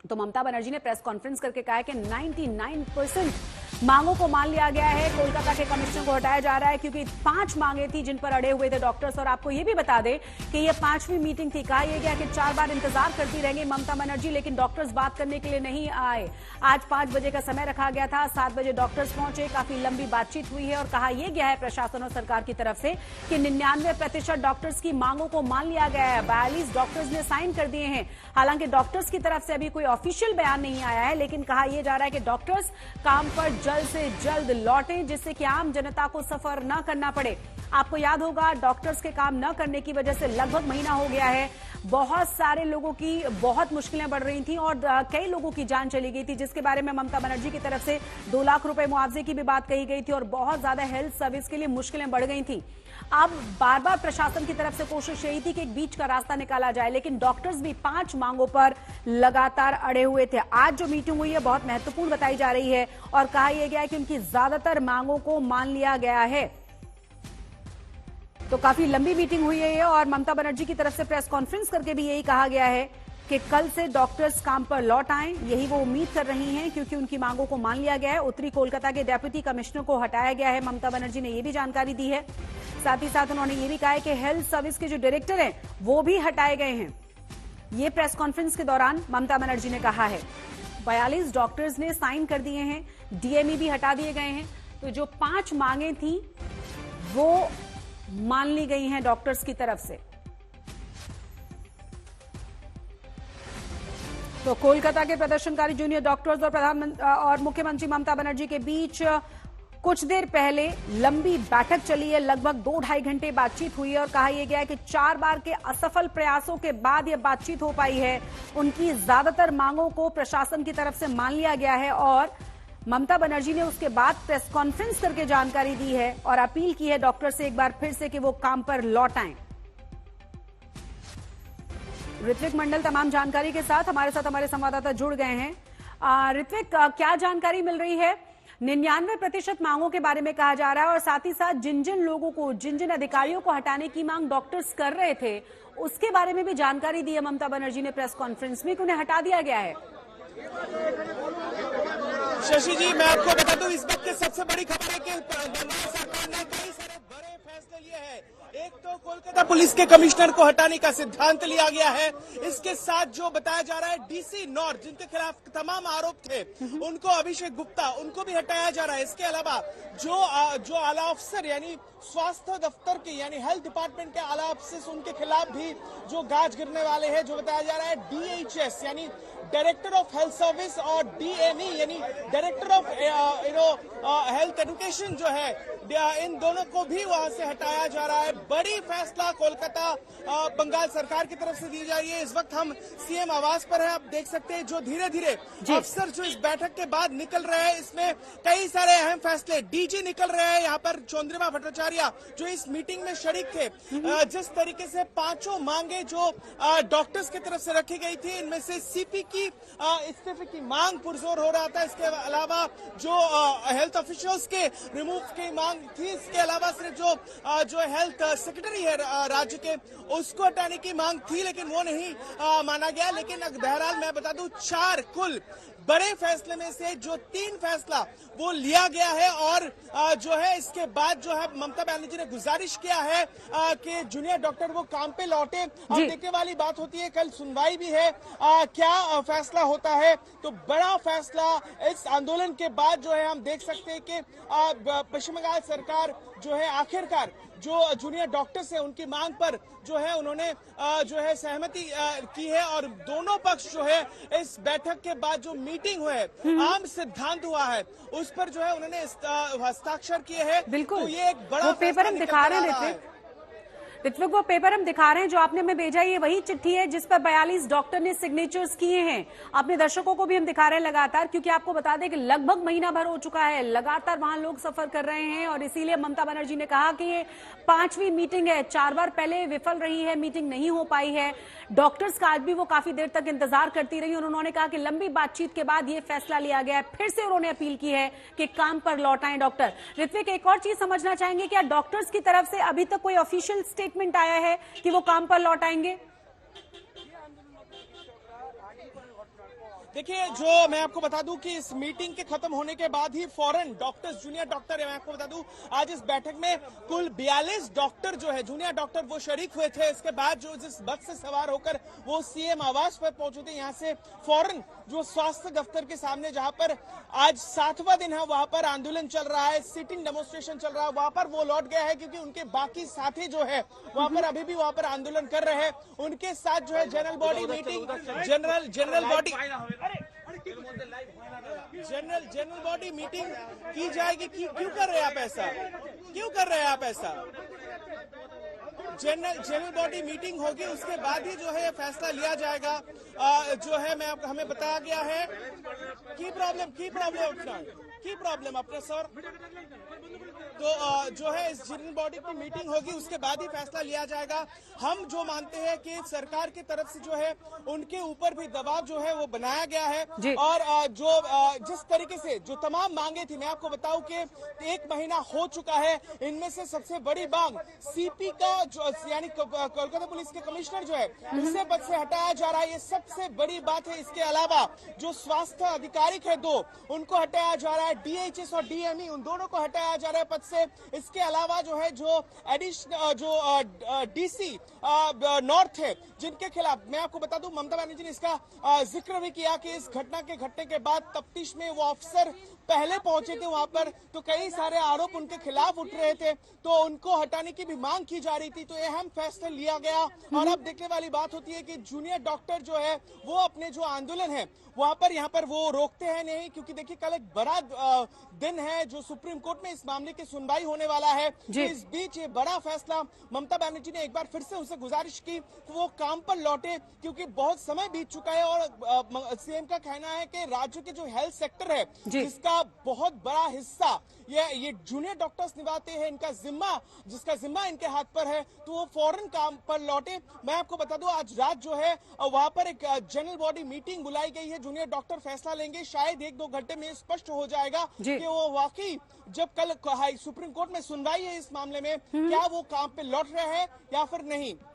तो ममता बनर्जी ने press conference करके कहा है कि 99% मांगों को मान लिया गया है। कोलकाता के कमिश्नर को हटाया जा रहा है क्योंकि 5 मांगे थी जिन पर अड़े हुए थे डॉक्टर्स। और आपको यह भी बता दें कि यह 5वीं मीटिंग थी। कहा यह गया कि 4 बार इंतजार करती रहेंगी ममता बनर्जी, लेकिन डॉक्टर्स बात करने के लिए नहीं आए। आज 5 बजे का समय रखा गया था, 7 बजे डॉक्टर्स पहुंचे, काफी लंबी बातचीत हुई है और कहा यह गया है प्रशासन और सरकार की तरफ से कि 99% डॉक्टर्स की मांगों को मान लिया गया है। 42 डॉक्टर्स ने साइन कर दिए हैं। हालांकि डॉक्टर्स की तरफ से अभी कोई ऑफिशियल बयान नहीं आया है, लेकिन कहा यह जा रहा है कि डॉक्टर्स काम पर जल्द से जल्द लौटें जिससे कि आम जनता को सफर न करना पड़े। आपको याद होगा डॉक्टर्स के काम न करने की वजह से लगभग महीना हो गया है, बहुत सारे लोगों की बहुत मुश्किलें बढ़ रही थी और कई लोगों की जान चली गई थी, जिसके बारे में ममता बनर्जी की तरफ से 2 लाख रुपए मुआवजे की भी बात कही गई थी और बहुत ज्यादा हेल्थ सर्विस के लिए मुश्किलें बढ़ गई थी। अब बार बार प्रशासन की तरफ से कोशिश यही थी कि एक बीच का रास्ता निकाला जाए, लेकिन डॉक्टर्स भी 5 मांगों पर लगातार अड़े हुए थे। आज जो मीटिंग हुई है बहुत महत्वपूर्ण बताई जा रही है और कहा यह गया है कि उनकी ज्यादातर मांगों को मान लिया गया है। तो काफी लंबी मीटिंग हुई है और ममता बनर्जी की तरफ से प्रेस कॉन्फ्रेंस करके भी यही कहा गया है कि कल से डॉक्टर्स काम पर लौट आएं, यही वो उम्मीद कर रही हैं क्योंकि उनकी मांगों को मान लिया गया है। उत्तरी कोलकाता के डेप्यूटी कमिश्नर को हटाया गया है, ममता बनर्जी ने यह भी जानकारी दी है। साथ ही साथ उन्होंने ये भी कहा है कि हेल्थ सर्विस के जो डायरेक्टर हैं वो भी हटाए गए हैं। ये प्रेस कॉन्फ्रेंस के दौरान ममता बनर्जी ने कहा है। 42 डॉक्टर्स ने साइन कर दिए हैं, डीएमई भी हटा दिए गए हैं। तो जो 5 मांगे थी वो मान ली गई हैं डॉक्टर्स की तरफ से। तो कोलकाता के प्रदर्शनकारी जूनियर डॉक्टर्स और प्रधानमंत्री और मुख्यमंत्री ममता बनर्जी के बीच कुछ देर पहले लंबी बैठक चली है, लगभग 2-2.5 घंटे बातचीत हुई है और कहा यह गया है कि 4 बार के असफल प्रयासों के बाद यह बातचीत हो पाई है। उनकी ज्यादातर मांगों को प्रशासन की तरफ से मान लिया गया है और ममता बनर्जी ने उसके बाद प्रेस कॉन्फ्रेंस करके जानकारी दी है और अपील की है डॉक्टर से एक बार फिर से कि वो काम पर लौट आएं। ऋत्विक मंडल तमाम जानकारी के साथ हमारे संवाददाता जुड़ गए हैं। ऋत्विक, क्या जानकारी मिल रही है? 99% मांगों के बारे में कहा जा रहा है और साथ ही साथ जिन जिन लोगों को, जिन जिन अधिकारियों को हटाने की मांग डॉक्टर्स कर रहे थे उसके बारे में भी जानकारी दी है ममता बनर्जी ने प्रेस कॉन्फ्रेंस में कि उन्हें हटा दिया गया है। शशि जी, मैं आपको बता दूं इस वक्त की सबसे बड़ी खबर है कि सरकार ने कई सारे बड़े फैसले लिए हैं। एक तो कोलकाता पुलिस के कमिश्नर को हटाने का सिद्धांत लिया गया है। इसके साथ जो बताया जा रहा है डीसी नॉर्थ, जिनके खिलाफ तमाम आरोप थे, उनको अभिषेक गुप्ता, उनको भी हटाया जा रहा है। इसके अलावा जो आला अफसर यानी स्वास्थ्य दफ्तर के यानी हेल्थ डिपार्टमेंट के आला अफसर, उनके खिलाफ भी जो गाज गिरने वाले हैं, जो बताया जा रहा है डीएचएस यानी डायरेक्टर ऑफ हेल्थ सर्विस और डीएमई यानी डायरेक्टर ऑफ हेल्थ एजुकेशन जो है, इन दोनों को भी वहां से हटाया जा रहा है। बड़ी फैसला कोलकाता बंगाल सरकार की तरफ से दी जा रही है। इस वक्त हम सीएम आवास पर हैं, आप देख सकते हैं जो धीरे धीरे अफसर जो इस बैठक के बाद निकल रहे हैं, इसमें कई सारे अहम फैसले। डीजी निकल रहे हैं यहाँ पर, चंद्रिमा भट्टाचार्य जो इस मीटिंग में शरीक थे। जिस तरीके से 5 मांगे जो डॉक्टर्स की तरफ से रखी गई थी, इनमें से सीपी की इस्तीफे की मांग पुरजोर हो रहा था। इसके अलावा जो हेल्थ ऑफिशियल्स के रिमूव की मांग थी, इसके अलावा सिर्फ जो हेल्थ सेक्रेटरी है राज्य के, उसको हटाने की मांग थी, लेकिन वो नहीं माना गया। लेकिन बहरहाल मैं बता दूं 4 कुल बड़े फैसले में से जो 3 फैसला वो लिया गया है और जो है इसके बाद जो है ममता बनर्जी ने गुजारिश किया है कि जूनियर डॉक्टर वो काम पे लौटे। अब देखने वाली बात होती है, कल सुनवाई भी है, क्या फैसला होता है। तो बड़ा फैसला इस आंदोलन के बाद जो है हम देख सकते हैं कि पश्चिम बंगाल सरकार जो है आखिरकार जो जूनियर डॉक्टर्स है उनकी मांग पर जो है उन्होंने जो है सहमति की है और दोनों पक्ष जो है इस बैठक के बाद जो मीटिंग हुए आम सिद्धांत हुआ है उस पर जो है उन्होंने हस्ताक्षर किए हैं। बिल्कुल, तो ये एक बड़ा पेपर हम दिखा रहे हैं ऋत्विक, वो पेपर हम दिखा रहे हैं जो आपने हमें भेजा, ये वही चिट्ठी है जिस पर 42 डॉक्टर ने सिग्नेचर्स किए हैं। अपने दर्शकों को भी हम दिखा रहे हैं लगातार, क्योंकि आपको बता दें कि लगभग महीना भर हो चुका है, लगातार वहां लोग सफर कर रहे हैं और इसीलिए ममता बनर्जी ने कहा कि ये 5वीं मीटिंग है। 4 बार पहले विफल रही है, मीटिंग नहीं हो पाई है। डॉक्टर्स का आज भी वो काफी देर तक इंतजार करती रही और उन्होंने कहा कि लंबी बातचीत के बाद ये फैसला लिया गया है। फिर से उन्होंने अपील की है कि काम पर लौटाएं डॉक्टर। ऋत्विक, एक और चीज समझना चाहेंगे, क्या डॉक्टर्स की तरफ से अभी तक कोई ऑफिशियल स्टेटमेंट आया है कि वो काम पर लौट आएंगे? देखिए, जो मैं आपको बता दूं कि इस मीटिंग के खत्म होने के बाद ही फौरन डॉक्टर्स, जूनियर डॉक्टर, मैं आपको बता दूं आज इस बैठक में कुल 42 डॉक्टर जो है, जूनियर डॉक्टर, वो शरीक हुए थे। इसके बाद जो जिस बस से सवार होकर वो सीएम आवास पर पहुंचे थे, यहां से फौरन जो स्वास्थ्य दफ्तर के सामने, जहां पर आज 7वां दिन है, वहां पर आंदोलन चल रहा है, सिटिंग डेमोन्स्ट्रेशन चल रहा है, वहां पर वो लौट गया है क्योंकि उनके बाकी साथी जो है वहां पर अभी भी वहां पर आंदोलन कर रहे हैं। उनके साथ जो है general body meeting, general body meeting की जाएगी। क्यों कर रहे हैं आप ऐसा? क्यों कर रहे हैं आप ऐसा? जनरल बॉडी मीटिंग होगी, उसके बाद ही जो है फैसला लिया जाएगा। जो है हमें बताया गया है की प्रॉब्लम अपने सर। तो जो है इस जनरल बॉडी की मीटिंग होगी, उसके बाद ही फैसला लिया जाएगा। हम जो मानते हैं कि सरकार की तरफ से जो है उनके ऊपर भी दबाव जो है वो बनाया गया है, और जो जिस तरीके से जो तमाम मांगे थी, मैं आपको बताऊं कि 1 महीना हो चुका है। इनमें से सबसे बड़ी मांग सीपी का जो यानी कोलकाता पुलिस के कमिश्नर जो है उसे पद से हटाया जा रहा है, ये सबसे बड़ी बात है। इसके अलावा जो स्वास्थ्य अधिकारी है 2, उनको हटाया जा रहा है। डीएचएस और डीएमई, उन दोनों को हटाया जा रहा है पद से। इसके अलावा जो है जो एडिशनल जो डीसी नॉर्थ है, जिनके खिलाफ मैं आपको बता दूं ममता बनर्जी ने इसका जिक्र भी किया कि इस घटना के घटने के बाद तफ्तीश में वो अफसर पहले पहुंचे थे वहां पर, तो कई सारे आरोप उनके खिलाफ उठ रहे थे, तो उनको हटाने की भी मांग की जा रही थी। तो अहम फैसला लिया गया। और अब देखने वाली बात होती है कि जूनियर डॉक्टर जो है वो अपने जो आंदोलन है वहां पर यहाँ पर वो रोकते हैं नहीं, क्योंकि देखिए कल एक बड़ा दिन है जो सुप्रीम कोर्ट में इस मामले की सुनवाई होने वाला है। तो इस बीच ये बड़ा फैसला, ममता बनर्जी ने एक बार फिर से उनसे गुजारिश की कि वो काम पर लौटे, क्योंकि बहुत समय बीत चुका है। और सीएम का कहना है कि राज्य के जो हेल्थ सेक्टर है, जिसका बहुत बड़ा हिस्सा ये जूनियर डॉक्टर्स निभाते हैं, जिसका जिम्मा इनके हाथ पर है, तो वो फौरन काम पर लौटे। मैं आपको बता दूं आज रात जो है वहां पर एक जनरल बॉडी मीटिंग बुलाई गई है। जूनियर डॉक्टर फैसला लेंगे, शायद 1-2 घंटे में स्पष्ट हो जाएगा कि वो वाकई जब कल सुप्रीम कोर्ट में सुनवाई है इस मामले में, क्या वो काम पे लौट रहे हैं या फिर नहीं।